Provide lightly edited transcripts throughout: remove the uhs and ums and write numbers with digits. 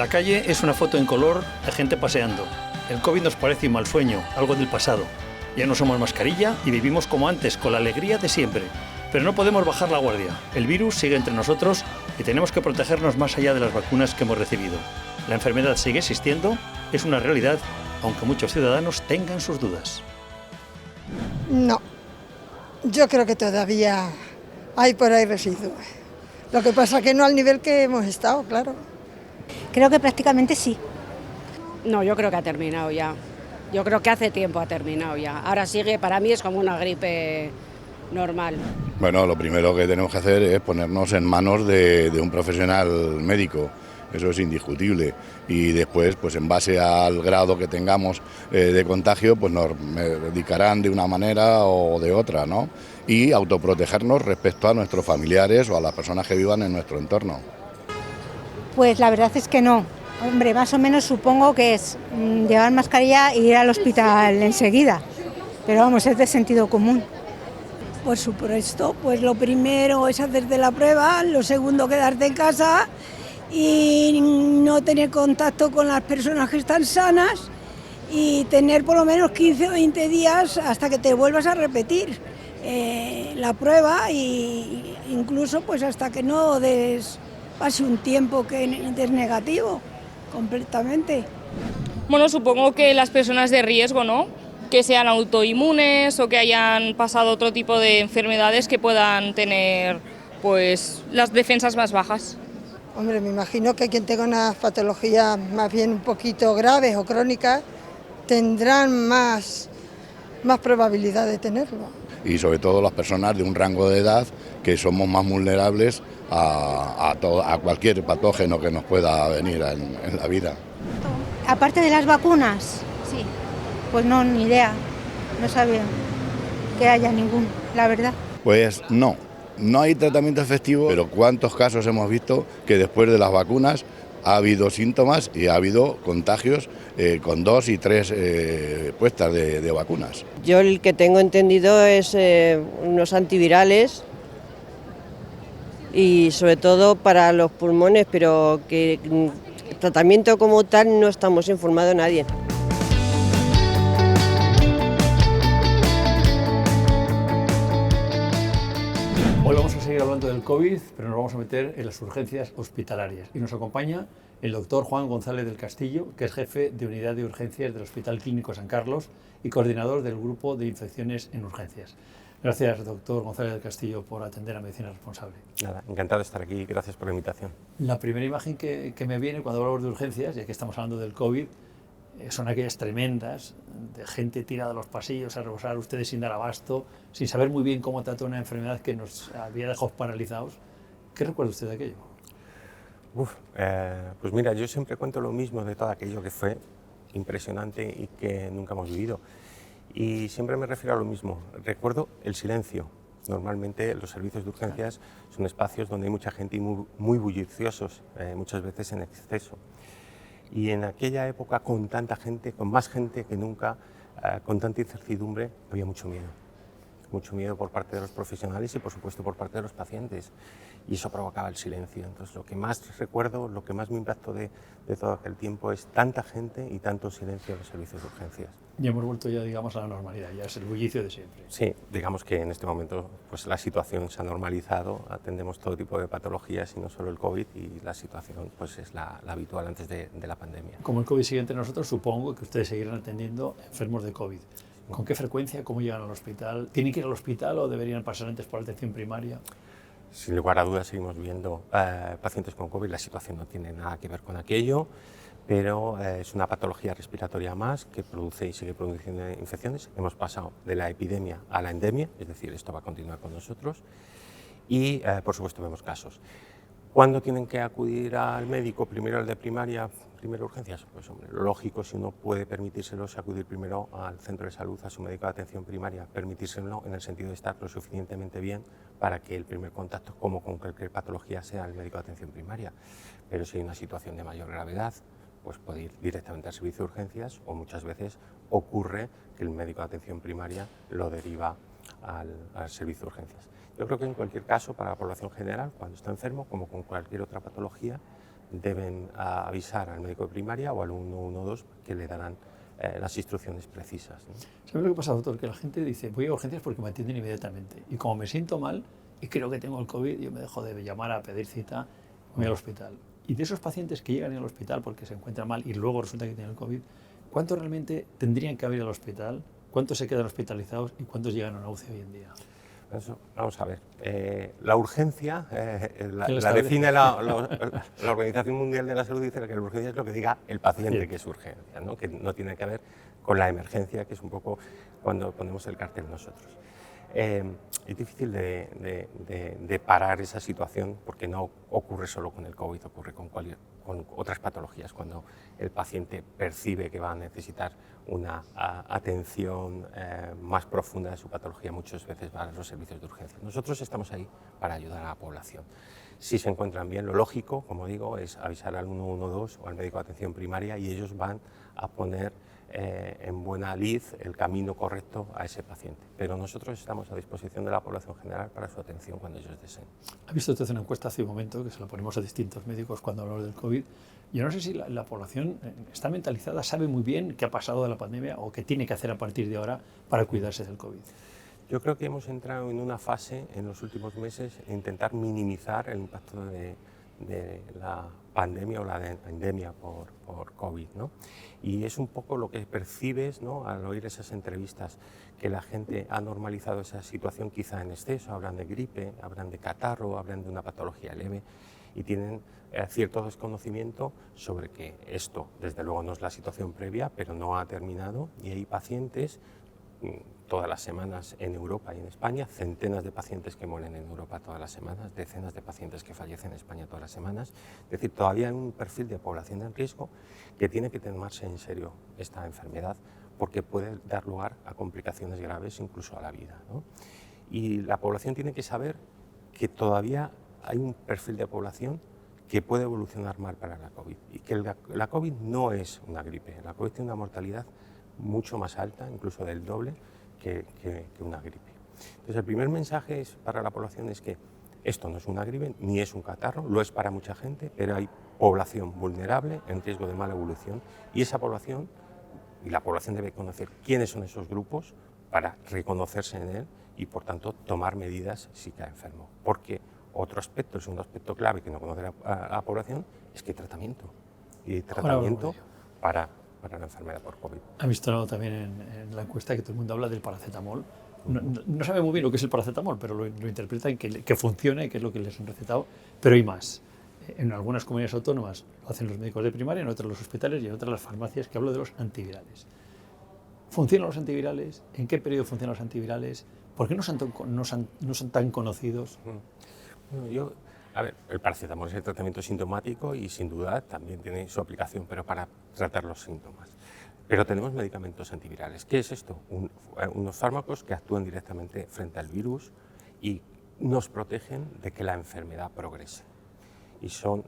La calle es una foto en color de gente paseando. El COVID nos parece un mal sueño, algo del pasado. Ya no somos mascarilla y vivimos como antes, con la alegría de siempre. Pero no podemos bajar la guardia. El virus sigue entre nosotros y tenemos que protegernos más allá de las vacunas que hemos recibido. La enfermedad sigue existiendo, es una realidad, aunque muchos ciudadanos tengan sus dudas. No, yo creo que todavía hay por ahí residuos. Lo que pasa que no al nivel que hemos estado, claro. Creo que prácticamente sí. No, yo creo que ha terminado ya. Yo creo que hace tiempo ha terminado ya. Ahora sigue, para mí es como una gripe normal. Bueno, lo primero que tenemos que hacer es ponernos en manos de un profesional médico. Eso es indiscutible. Y después, pues en base al grado que tengamos de contagio, pues nos medicarán de una manera o de otra, ¿no? Y autoprotegernos respecto a nuestros familiares o a las personas que vivan en nuestro entorno. Pues la verdad es que no. Hombre, más o menos supongo que es llevar mascarilla e ir al hospital enseguida. Pero vamos, es de sentido común. Por supuesto, pues lo primero es hacerte la prueba, lo segundo quedarte en casa y no tener contacto con las personas que están sanas y tener por lo menos 15 o 20 días hasta que te vuelvas a repetir la prueba e incluso pues hasta que no pase un tiempo que des negativo completamente. Bueno, supongo que las personas de riesgo, ¿no? Que sean autoinmunes o que hayan pasado otro tipo de enfermedades que puedan tener pues las defensas más bajas. Hombre, me imagino que quien tenga unas patologías más bien un poquito graves o crónicas tendrán más probabilidad de tenerlo. Y sobre todo las personas de un rango de edad que somos más vulnerables a cualquier patógeno que nos pueda venir en la vida. Aparte de las vacunas, sí. Pues no, ni idea. No sabía que haya ningún, la verdad. Pues no hay tratamiento efectivo, pero ¿cuántos casos hemos visto que después de las vacunas ha habido síntomas y ha habido contagios con 2 y 3 puestas de vacunas? Yo el que tengo entendido es unos antivirales y sobre todo para los pulmones, pero que el tratamiento como tal no estamos informados nadie. Hoy vamos a seguir hablando del COVID, pero nos vamos a meter en las urgencias hospitalarias. Y nos acompaña el doctor Juan González del Castillo, que es jefe de unidad de urgencias del Hospital Clínico San Carlos y coordinador del grupo de infecciones en urgencias. Gracias, doctor González del Castillo, por atender a Medicina Responsable. Nada, encantado de estar aquí y gracias por la invitación. La primera imagen que me viene cuando hablamos de urgencias, ya que estamos hablando del COVID, son aquellas tremendas de gente tirada a los pasillos a rebosar, ustedes sin dar abasto, sin saber muy bien cómo tratar una enfermedad que nos había dejado paralizados. ¿Qué recuerda usted de aquello? Pues mira, yo siempre cuento lo mismo de todo aquello que fue impresionante y que nunca hemos vivido. Y siempre me refiero a lo mismo. Recuerdo el silencio. Normalmente los servicios de urgencias son espacios donde hay mucha gente y muy bulliciosos, muchas veces en exceso. Y en aquella época, con tanta gente, con más gente que nunca, con tanta incertidumbre, había mucho miedo. Mucho miedo por parte de los profesionales y, por supuesto, por parte de los pacientes. Y eso provocaba el silencio. Entonces, lo que más recuerdo, lo que más me impactó de todo aquel tiempo es tanta gente y tanto silencio en los servicios de urgencias. Ya hemos vuelto ya, digamos, a la normalidad, ya es el bullicio de siempre. Sí, digamos que en este momento pues, la situación se ha normalizado, atendemos todo tipo de patologías y no solo el COVID, y la situación pues, es la habitual antes de la pandemia. Como el COVID sigue entre nosotros, supongo que ustedes seguirán atendiendo enfermos de COVID. ¿Con qué frecuencia? ¿Cómo llegan al hospital? ¿Tienen que ir al hospital o deberían pasar antes por la atención primaria? Sin lugar a dudas seguimos viendo pacientes con COVID, la situación no tiene nada que ver con aquello, pero es una patología respiratoria más que produce y sigue produciendo infecciones. Hemos pasado de la epidemia a la endemia, es decir, esto va a continuar con nosotros y por supuesto vemos casos. ¿Cuándo tienen que acudir al médico? Primero al de primaria, primero urgencias. Pues hombre, lo lógico, si uno puede permitírselo, es acudir primero al centro de salud, a su médico de atención primaria, permitírselo en el sentido de estar lo suficientemente bien para que el primer contacto, como con cualquier patología, sea el médico de atención primaria. Pero si hay una situación de mayor gravedad, pues puede ir directamente al servicio de urgencias, o muchas veces ocurre que el médico de atención primaria lo deriva al servicio de urgencias. Yo creo que en cualquier caso, para la población general, cuando está enfermo, como con cualquier otra patología, deben avisar al médico de primaria o al 112 que le darán las instrucciones precisas, ¿no? ¿Sabes lo que pasa, doctor? Que la gente dice, voy a urgencias porque me atienden inmediatamente. Y como me siento mal y creo que tengo el COVID, yo me dejo de llamar a pedir cita, voy al hospital. Y de esos pacientes que llegan al hospital porque se encuentran mal y luego resulta que tienen el COVID, ¿cuántos realmente tendrían que ir al hospital? ¿Cuántos se quedan hospitalizados y cuántos llegan a una UCI hoy en día? Eso, vamos a ver, la urgencia la define la Organización Mundial de la Salud, dice que la urgencia es lo que diga el paciente que es urgencia, ¿no? Que no tiene que ver con la emergencia, que es un poco cuando ponemos el cartel nosotros. Es difícil de parar esa situación porque no ocurre solo con el COVID, ocurre con otras patologías, cuando el paciente percibe que va a necesitar una atención más profunda de su patología, muchas veces va a los servicios de urgencia. Nosotros estamos ahí para ayudar a la población. Si se encuentran bien, lo lógico, como digo, es avisar al 112 o al médico de atención primaria y ellos van a poner en buena lid el camino correcto a ese paciente. Pero nosotros estamos a disposición de la población general para su atención cuando ellos deseen. ¿Ha visto usted una encuesta hace un momento que se la ponemos a distintos médicos cuando hablamos del COVID? Yo no sé si la población está mentalizada, sabe muy bien qué ha pasado de la pandemia o qué tiene que hacer a partir de ahora para cuidarse del COVID. Yo creo que hemos entrado en una fase en los últimos meses de intentar minimizar el impacto de la pandemia o la endemia por COVID, ¿no? Y es un poco lo que percibes, ¿no?, al oír esas entrevistas, que la gente ha normalizado esa situación quizá en exceso, hablan de gripe, hablan de catarro, hablan de una patología leve y tienen cierto desconocimiento sobre que esto, desde luego, no es la situación previa, pero no ha terminado y hay pacientes todas las semanas en Europa y en España, centenas de pacientes que mueren en Europa todas las semanas, decenas de pacientes que fallecen en España todas las semanas. Es decir, todavía hay un perfil de población en riesgo que tiene que tomarse en serio esta enfermedad porque puede dar lugar a complicaciones graves, incluso a la vida, ¿no? Y la población tiene que saber que todavía hay un perfil de población que puede evolucionar mal para la COVID y que la COVID no es una gripe, la COVID tiene una mortalidad mucho más alta, incluso del doble, que una gripe. Entonces, el primer mensaje para la población es que esto no es una gripe ni es un catarro, lo es para mucha gente, pero hay población vulnerable en riesgo de mala evolución y esa población, y la población debe conocer quiénes son esos grupos para reconocerse en él y, por tanto, tomar medidas si cae enfermo. Porque otro aspecto, el segundo aspecto clave que no conoce la población, es que hay tratamiento. Y hay tratamiento para la enfermedad por COVID. ¿Ha visto también en la encuesta que todo el mundo habla del paracetamol? No sabe muy bien lo que es el paracetamol, pero lo interpretan que funciona y que es lo que les han recetado, pero hay más. En algunas comunidades autónomas lo hacen los médicos de primaria, en otras los hospitales y en otras las farmacias, que hablo de los antivirales. ¿Funcionan los antivirales? ¿En qué periodo funcionan los antivirales? ¿Por qué no son tan conocidos? Bueno, a ver, el paracetamol es el tratamiento sintomático y sin duda también tiene su aplicación, pero para tratar los síntomas. Pero tenemos medicamentos antivirales. ¿Qué es esto? Unos fármacos que actúan directamente frente al virus y nos protegen de que la enfermedad progrese. Y son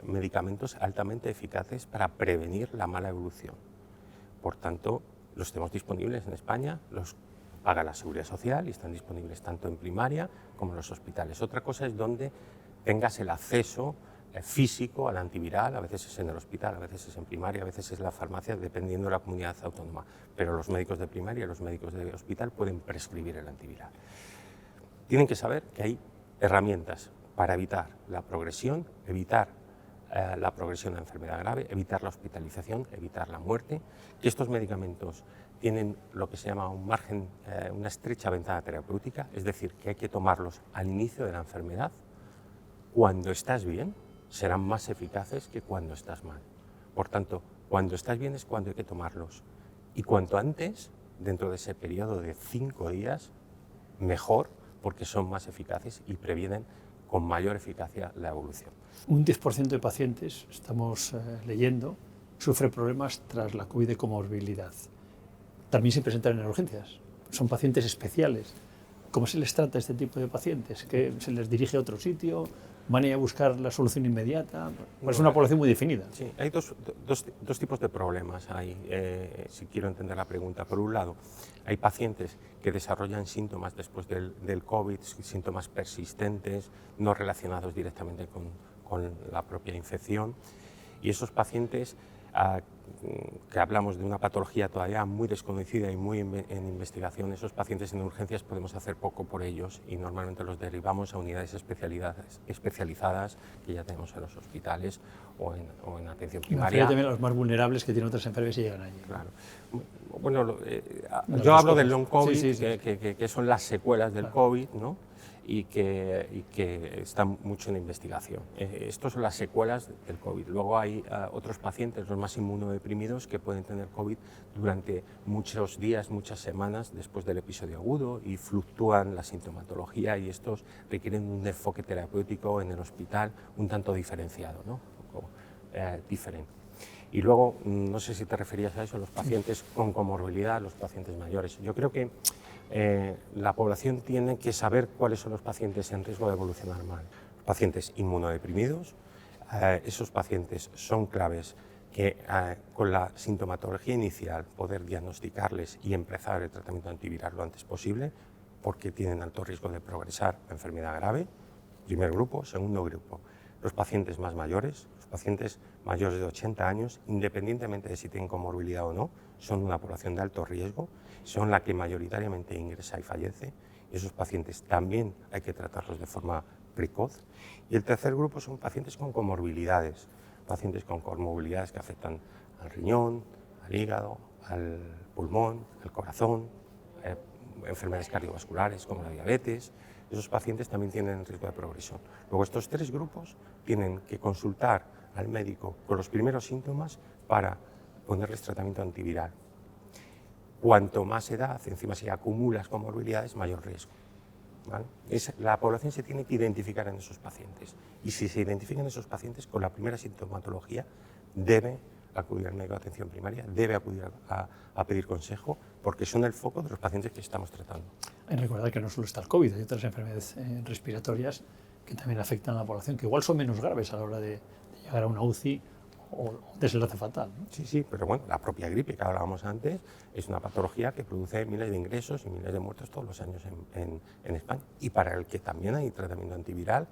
medicamentos altamente eficaces para prevenir la mala evolución. Por tanto, los tenemos disponibles en España, los paga la Seguridad Social y están disponibles tanto en primaria como en los hospitales. Otra cosa es donde tengas el acceso físico al antiviral, a veces es en el hospital, a veces es en primaria, a veces es en la farmacia, dependiendo de la comunidad autónoma. Pero los médicos de primaria y los médicos de hospital pueden prescribir el antiviral. Tienen que saber que hay herramientas para evitar la progresión, evitar la progresión de la enfermedad grave, evitar la hospitalización, evitar la muerte, que estos medicamentos tienen lo que se llama un margen, una estrecha ventana terapéutica, es decir, que hay que tomarlos al inicio de la enfermedad. Cuando estás bien, serán más eficaces que cuando estás mal. Por tanto, cuando estás bien es cuando hay que tomarlos. Y cuanto antes, dentro de ese periodo de 5 días, mejor, porque son más eficaces y previenen con mayor eficacia la evolución. Un 10% de pacientes, estamos leyendo, sufre problemas tras la COVID de comorbilidad. También se presentan en urgencias. Son pacientes especiales. ¿Cómo se les trata a este tipo de pacientes? ¿Que se les dirige a otro sitio? ¿Van a ir a buscar la solución inmediata? Pues es una población muy definida. Sí, hay dos tipos de problemas ahí, si quiero entender la pregunta. Por un lado, hay pacientes que desarrollan síntomas después del COVID, síntomas persistentes, no relacionados directamente con con la propia infección. Y esos pacientes que hablamos de una patología todavía muy desconocida y muy en investigación, esos pacientes en urgencias podemos hacer poco por ellos y normalmente los derivamos a unidades especializadas que ya tenemos en los hospitales o en atención primaria. También a los más vulnerables que tienen otras enfermedades y llegan allí. Claro. Bueno, yo hablo del long COVID, que son las secuelas del COVID, ¿no? y que están mucho en investigación. Estas son las secuelas del COVID. Luego hay otros pacientes, los más inmunodeprimidos, que pueden tener COVID durante muchos días, muchas semanas después del episodio agudo y fluctúan la sintomatología y estos requieren un enfoque terapéutico en el hospital un tanto diferenciado, ¿no? Un poco diferente. Y luego, no sé si te referías a eso, los pacientes con comorbilidad, los pacientes mayores. Yo creo que la población tiene que saber cuáles son los pacientes en riesgo de evolucionar mal. Los pacientes inmunodeprimidos, esos pacientes son claves que con la sintomatología inicial poder diagnosticarles y empezar el tratamiento antiviral lo antes posible, porque tienen alto riesgo de progresar a enfermedad grave, primer grupo. Segundo grupo, los pacientes más mayores, los pacientes mayores de 80 años, independientemente de si tienen comorbilidad o no, son una población de alto riesgo, son la que mayoritariamente ingresa y fallece, y esos pacientes también hay que tratarlos de forma precoz. Y el tercer grupo son pacientes con comorbilidades que afectan al riñón, al hígado, al pulmón, al corazón, enfermedades cardiovasculares como la diabetes. Esos pacientes también tienen riesgo de progresión. Luego, estos tres grupos tienen que consultar al médico con los primeros síntomas para ponerles tratamiento antiviral. Cuanto más edad, encima si acumulas comorbilidades, mayor riesgo, ¿vale? La población se tiene que identificar en esos pacientes y si se identifican esos pacientes con la primera sintomatología, debe acudir al médico de atención primaria, debe acudir a pedir consejo, porque son el foco de los pacientes que estamos tratando. Hay que recordar que no solo está el COVID, hay otras enfermedades respiratorias que también afectan a la población, que igual son menos graves a la hora de llegar a una UCI o un desenlace fatal, ¿no? Sí, pero bueno, la propia gripe que hablábamos antes es una patología que produce miles de ingresos y miles de muertos todos los años en España, y para el que también hay tratamiento antiviral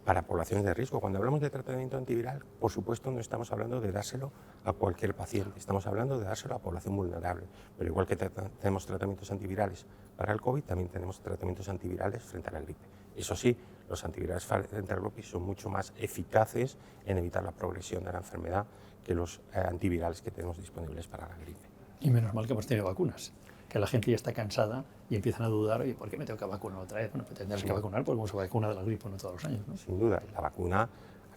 para poblaciones de riesgo. Cuando hablamos de tratamiento antiviral, por supuesto no estamos hablando de dárselo a cualquier paciente, estamos hablando de dárselo a población vulnerable, pero igual que tenemos tratamientos antivirales para el COVID, también tenemos tratamientos antivirales frente a la gripe. Eso sí, los antivirales frente a la gripe son mucho más eficaces en evitar la progresión de la enfermedad que los antivirales que tenemos disponibles para la gripe. Y menos mal que hemos tenido vacunas, que la gente ya está cansada y empiezan a dudar, ¿y por qué me tengo que vacunar otra vez? Bueno, pues tendrás que vacunar porque como se vacuna de la gripe no todos los años, ¿no? Sin duda, la vacuna ha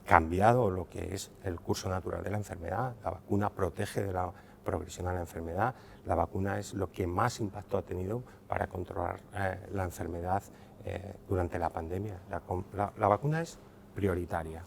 cambiado lo que es el curso natural de la enfermedad, la vacuna protege de la progresión a la enfermedad, la vacuna es lo que más impacto ha tenido para controlar la enfermedad durante la pandemia. La vacuna es prioritaria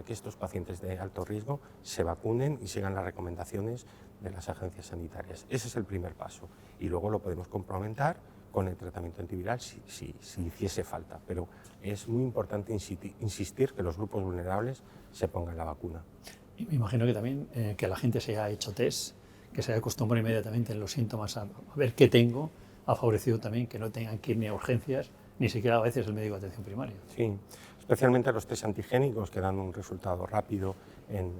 que estos pacientes de alto riesgo se vacunen y sigan las recomendaciones de las agencias sanitarias. Ese es el primer paso y luego lo podemos complementar con el tratamiento antiviral si hiciese falta, pero es muy importante insistir que los grupos vulnerables se pongan la vacuna. Y me imagino que también que la gente se haya hecho test, que se haya acostumbrado inmediatamente en los síntomas a ver qué tengo, ha favorecido también que no tengan que ir ni a urgencias, ni siquiera a veces el médico de atención primaria. Sí, especialmente los test antigénicos que dan un resultado rápido en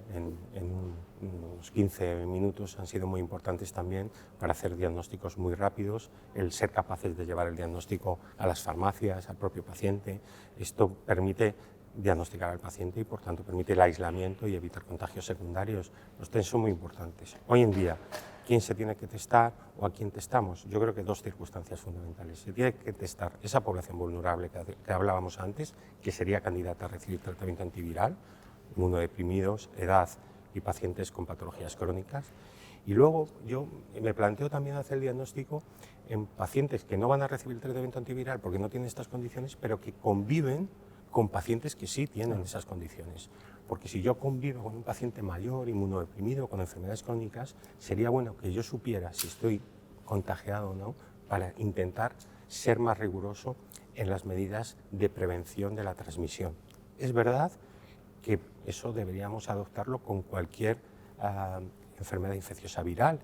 unos 15 minutos han sido muy importantes también para hacer diagnósticos muy rápidos, el ser capaces de llevar el diagnóstico a las farmacias, al propio paciente. Esto permite diagnosticar al paciente y por tanto permite el aislamiento y evitar contagios secundarios. Los test son muy importantes. Hoy en día, ¿quién se tiene que testar o a quién testamos? Yo creo que dos circunstancias fundamentales. Se tiene que testar esa población vulnerable que hablábamos antes, que sería candidata a recibir tratamiento antiviral, inmunodeprimidos, edad y pacientes con patologías crónicas. Y luego yo me planteo también hacer el diagnóstico en pacientes que no van a recibir el tratamiento antiviral porque no tienen estas condiciones, pero que conviven con pacientes que sí tienen esas condiciones. Porque si yo convivo con un paciente mayor, inmunodeprimido, con enfermedades crónicas, sería bueno que yo supiera si estoy contagiado o no, para intentar ser más riguroso en las medidas de prevención de la transmisión. Es verdad que eso deberíamos adoptarlo con cualquier enfermedad infecciosa viral,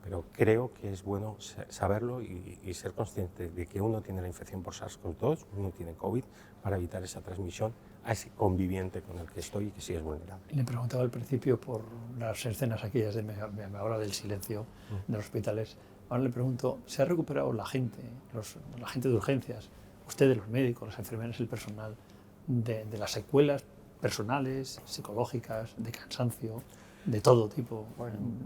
pero creo que es bueno saberlo y ser consciente de que uno tiene la infección por SARS-CoV-2, uno tiene COVID, para evitar esa transmisión a ese conviviente con el que estoy y que sí es vulnerable. Le preguntaba al principio por las escenas aquellas de me habla del silencio de los hospitales. Ahora le pregunto, ¿se ha recuperado la gente de urgencias, ustedes, los médicos, las enfermeras, el personal, de las secuelas personales, psicológicas, de cansancio, de todo tipo,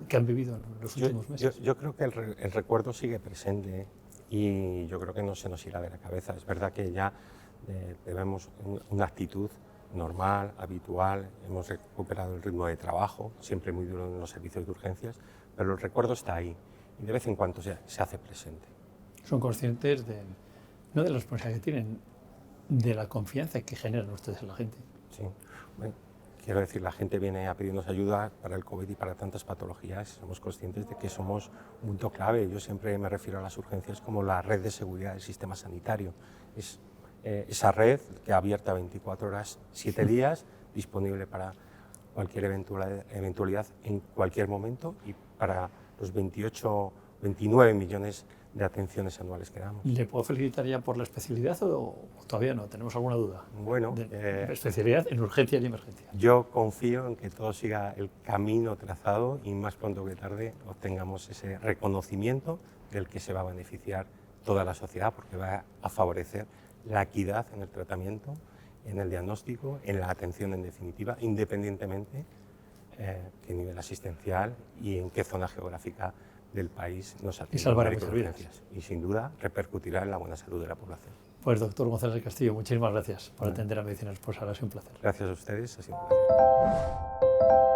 que han vivido en los últimos meses? Yo creo que el recuerdo sigue presente y yo creo que no se nos irá de la cabeza. Es verdad que ya debemos una actitud normal, habitual, hemos recuperado el ritmo de trabajo, siempre muy duro en los servicios de urgencias, pero el recuerdo está ahí y de vez en cuando se hace presente. Son conscientes no de la responsabilidad que tienen, de la confianza que generan ustedes en la gente. Sí, bueno, quiero decir, la gente viene a pedirnos ayuda para el COVID y para tantas patologías. Somos conscientes de que somos un punto clave. Yo siempre me refiero a las urgencias como la red de seguridad del sistema sanitario. Es esa red que abierta 24 horas, 7 días, disponible para cualquier eventualidad en cualquier momento y para los 29 millones de atenciones anuales que damos. ¿Le puedo felicitar ya por la especialidad o todavía no? ¿Tenemos alguna duda? Bueno, especialidad en urgencias y emergencias. Yo confío en que todo siga el camino trazado y más pronto que tarde obtengamos ese reconocimiento del que se va a beneficiar toda la sociedad, porque va a favorecer la equidad en el tratamiento, en el diagnóstico, en la atención en definitiva, independientemente qué nivel asistencial y en qué zona geográfica del país nos atiende. Y salvará muchas vidas. Y sin duda repercutirá en la buena salud de la población. Pues doctor González del Castillo, muchísimas gracias por atender a Medicina Responsable, ha sido un placer. Gracias a ustedes, ha sido un placer.